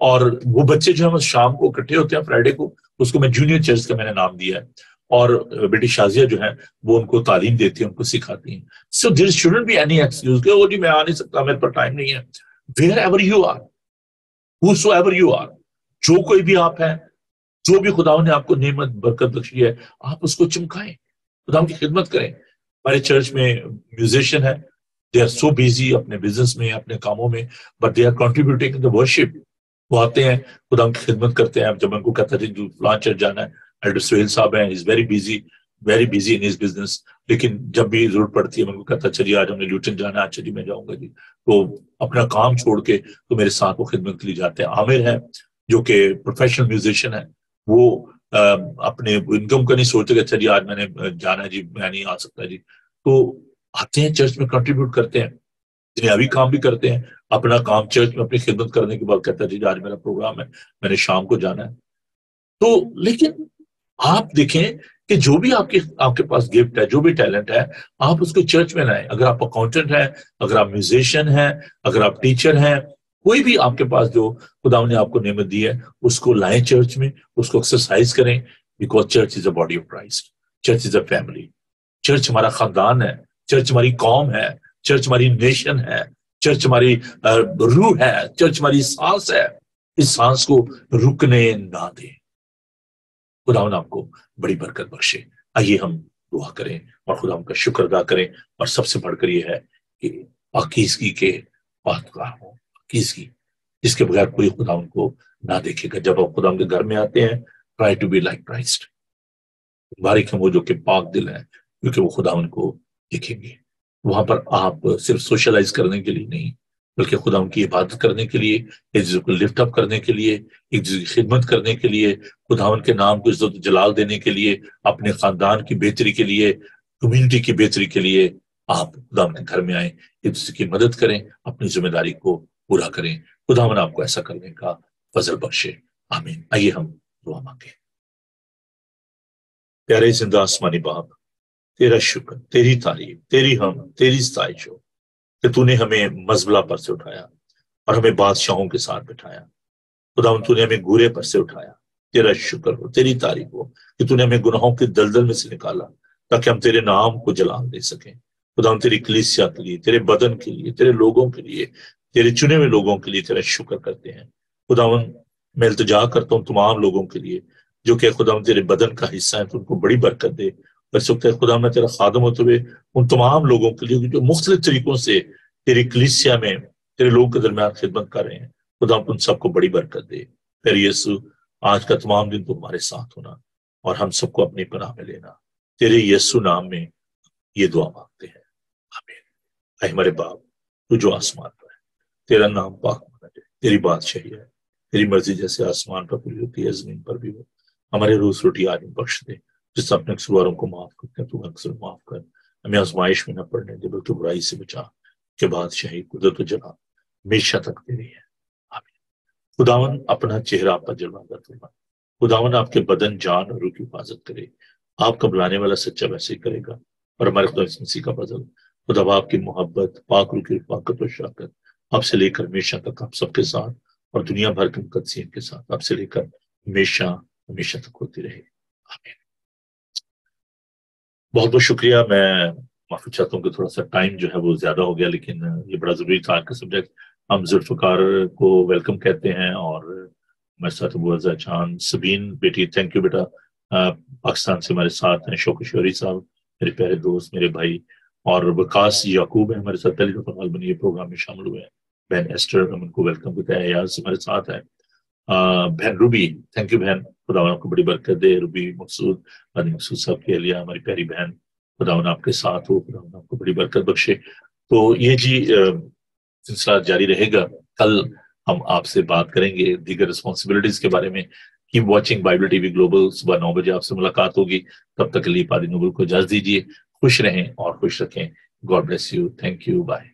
اور وہ بچے جو ہیں شام کو اکٹھے ہوتے ہیں فرائیڈے کو، اس کو میں جونیئر چرچ کا میں نے نام دیا ہے. اور بیٹی شازیہ جو ہے وہ ان کو تعلیم دیتی ہیں، ان کو سکھاتی ہیں. سو دیر شوڈنٹ بی اینی ایکسکیوز کہ وہ جی میں آ نہیں سکتا، میرے پر ٹائم نہیں ہے. Wherever you are, whoever you are, جو کوئی بھی آپ ہیں، جو بھی خدا نے آپ کو نعمت برکت بخشی ہے، آپ اس کو چمکائیں، خدا کی خدمت کریں. ہمارے چرچ میں میوزیشین ہے، دے آر سو بیزی اپنے بزنس میں، اپنے کاموں میں، but they are contributing in the worship. وہ آتے ہیں، خدا کی خدمت کرتے ہیں. جب میں ان کو کہتا ہے جو فلاں چرچ جانا ہے، ایلڈر سہیل صاحب ہیں، is very busy in his business, لیکن جب بھی ضرورت پڑتی ہے میں ان کو کہتا چلیے آج ہم نے لیوٹن جانا ہے، اچھا جی میں جاؤں گا جی. تو اپنا کام چھوڑ کے تو میرے ساتھ وہ خدمت کے لیے جاتے ہیں. عامر ہے جو کہ پروفیشنل میوزیشین ہے، وہ اپنے انکم کا نہیں سوچتے کہ اچھا جی آج میں نے جانا ہے جی میں نہیں آ سکتا جی. تو آتے ہیں چرچ میں کنٹریبیوٹ کرتے ہیں، دنیاوی کام بھی کرتے ہیں، اپنا کام چرچ میں اپنی خدمت کرنے کے بعد کہتا ہے جی آج میرا پروگرام ہے، میں نے شام کو جانا ہے. تو لیکن آپ دیکھیں کہ جو بھی آپ کے پاس گفٹ ہے، جو بھی ٹیلنٹ ہے، آپ اس کو چرچ میں لائیں. اگر آپ اکاؤنٹنٹ ہیں، اگر آپ میوزیشین ہیں، اگر آپ ٹیچر ہیں، کوئی بھی آپ کے پاس جو خدا نے آپ کو نعمت دی ہے، اس کو لائیں چرچ میں، اس کو ایکسرسائز کریں. Because church is a body of Christ, church is a family. Church ہمارا خاندان ہے، چرچ ہماری قوم ہے، چرچ ہماری نیشن ہے، چرچ ہماری روح ہے، چرچ ہماری سانس ہے. اس سانس کو رکنے نہ دیں. خدا آپ کو بڑی برکت بخشے. آئیے ہم دعا کریں اور خدا کا شکر ادا کریں. اور سب سے بڑھ کر یہ ہے کہ پاکیزگی کے بات کا ہو، پاکیزگی جس کے بغیر کوئی خدا ان کو نہ دیکھے گا. جب آپ خدا کے گھر میں آتے ہیں، try to be like Christ. مبارک ہیں وہ جو کہ پاک دل ہیں، کیونکہ وہ خدا ان کو دیکھیں گے. وہاں پر آپ صرف سوشلائز کرنے کے لیے نہیں، بلکہ خدا ان کی عبادت کرنے کے لیے، ایک دوسرے کو لفٹ اپ کرنے کے لیے، ایک دوسرے کی خدمت کرنے کے لیے، خداوند کے نام کو عزت و جلال دینے کے لیے، اپنے خاندان کی بہتری کے لیے، کمیونٹی کی بہتری کے لیے آپ خداوند کے گھر میں آئیں، ایک دوسرے کی مدد کریں، اپنی ذمہ داری کو پورا کریں. خداوند آپ کو ایسا کرنے کا فضل بخشے. آمین. آئیے ہم دعا مانگیں. پیارے زندہ آسمانی باپ، تیرا شکر، تیری تعریف، تیری حمد، تیری ستائش ہو کہ تو نے ہمیں مزبلہ پر سے اٹھایا اور ہمیں بادشاہوں کے ساتھ بٹھایا. خداوند تو نے ہمیں گورے پر سے اٹھایا. تیرا شکر ہو، تیری تعریف ہو کہ تو نے ہمیں گناہوں کے دلدل میں سے نکالا تاکہ ہم تیرے نام کو جلال دے سکیں. خداوند تیری کلیسیا کے لیے، تیرے بدن کے لیے، تیرے لوگوں کے لیے، تیرے چنے ہوئے لوگوں کے لیے تیرا شکر کرتے ہیں. خداوند میں التجا کرتا ہوں تمام لوگوں کے لیے جو کہ خداوند تیرے بدن کا حصہ ہے، تو ان کو بڑی برکت دے. بس وقت ہے خدا میں تیرا خادم ہوتے ہوئے ان تمام لوگوں کے لیے جو مختلف طریقوں سے تیری کلیسیا میں تیرے لوگوں کے درمیان خدمت کر رہے ہیں، خدا ان سب کو بڑی برکت دے. پھر یسو آج کا تمام دن تمہارے ساتھ ہونا اور ہم سب کو اپنی پناہ میں لینا. تیرے یسو نام میں یہ دعا مانگتے ہیں، آمین. اے ہمارے باپ تو جو آسمان پر ہے، تیرا نام پاک مانا جائے، تیری بادشاہی ہے، تیری مرضی جیسے آسمان پر پوری ہوتی ہے زمین پر بھی ہو. ہمارے روز روٹی آج بخش دے، جس اپنے قصورواروں کو معاف کرتے ہیں تو اکثر معاف کر. ہمیں آزمائش میں نہ پڑنے دے بلکہ برائی سے بچا، کہ بادشاہی قدرت و جلال ہمیشہ تک تیری ہے، آمین. خداون اپنا چہرہ آپ پر جلوہ فرما، خداون آپ کے بدن جان اور روح کی حفاظت کرے. آپ کا بلانے والا سچا ویسے ہی کرے گا. اور ہمارے خدا یسوع مسیح کا فضل، خدا باپ کی محبت، پاک روح کی رفاقت و شفقت آپ سے لے کر ہمیشہ تک آپ سب کے ساتھ اور دنیا بھر کے مقدسین کے ساتھ آپ سے لے کر ہمیشہ تک ہوتی رہے، آمین. بہت بہت شکریہ. میں معافی چاہتا ہوں کہ تھوڑا سا ٹائم جو ہے وہ زیادہ ہو گیا، لیکن یہ بڑا ضروری تھا آج کا سبجیکٹ. ہم ذوالفقار کو ویلکم کہتے ہیں، اور ہمارے ساتھ ابو رضا چاند، سبین بیٹی تھینک یو بیٹا، پاکستان سے ہمارے ساتھ ہیں، شوق شوری صاحب میرے پیارے دوست، میرے بھائی، اور وکاس یعقوب ہیں ہمارے ساتھ، پہلی دفعہ غالباً یہ پروگرام میں شامل ہوئے ہیں، بہن ایسٹر ہم ان کو ویلکم کرتے ہیں، ایاز ہمارے ساتھ ہے، بہن روبی تھینک یو بہن، خدا آپ کو بڑی برکت دے، روبی مقصود علی مقصود صاحب کے لیے ہماری پیاری بہن، خدا آپ کے ساتھ ہو، خدا آپ کو بڑی برکت بخشے۔ تو یہ جی سلسلہ جاری رہے گا، کل ہم آپ سے بات کریں گے دیگر رسپانسبلٹیز کے بارے میں۔ Keep watching Bible T V global, صبح 9 بجے آپ سے ملاقات ہوگی، تب تک کے لیے پادری نوبل کو اجازت دیجیے، خوش رہیں اور خوش رکھیں، God bless you, thank you, bye.